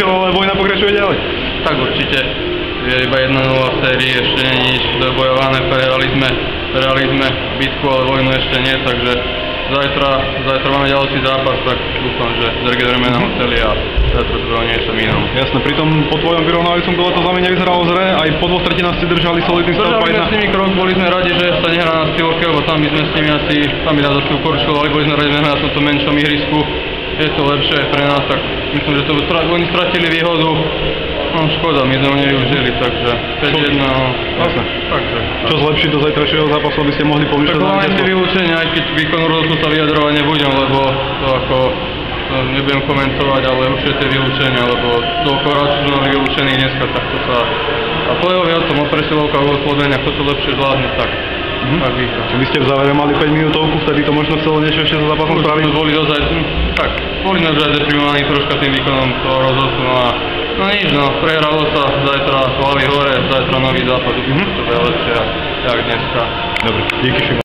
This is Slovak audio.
skončilo, ale vojna pokračuje ďalej. Tak určite. Je iba 1-0 v sérii, ešte nie je nič dobojované, prehrali sme bitku, ale vojnu ešte nie, takže zajtra máme ďalší zápas, tak dúfam, že zregenerujeme na hoteli a zajtra to bude niečo inom. Jasné, pritom po tvojom vyrovnávajúcom gole to za mňa nevyzeralo zle, aj po 2 tretinách ste držali solidný stav. Držali sme s nimi krok, boli sme radi, že sa nehrá na stílke, lebo tam by sme s nimi asi, tam by nás asi ukorčovali, boli sme radi, že na tomto menšom ihrisku. Je to lepšie pre nás, tak myslím, že to oni stratili výhodu. No škoda, my sme ho nevyužili, takže 5-1, Jasné. Takže. Čo zlepšiť do zajtrajšieho zápasu, aby ste mohli pomýšľať Tak na hlavne víťazstvo? vylúčenie, aj keď výkon rozhodcu sa vyjadrovať nebudem, lebo to ako nebudem komentovať, ale určite tie vylúčenia, lebo toľkokrát sú boli vylúčení dneska, tak to sa... A play-off je o tom, o presilovkách, o slobodenia, kto to lepšie zvládne, tak vyhrá. Vy ste v závere mali 5 minútovku, vtedy to možno chcelo niečo ešte za zápasom spraviť? Boli dozaj, tak, boli sme už aj deprimovaní troška tým výkonom toho rozhodcu, no nič, prehralo sa, zajtra hlavy hore, zajtra nový zápas, to bude lepšie, jak dneska. Dobre, díky Šimon.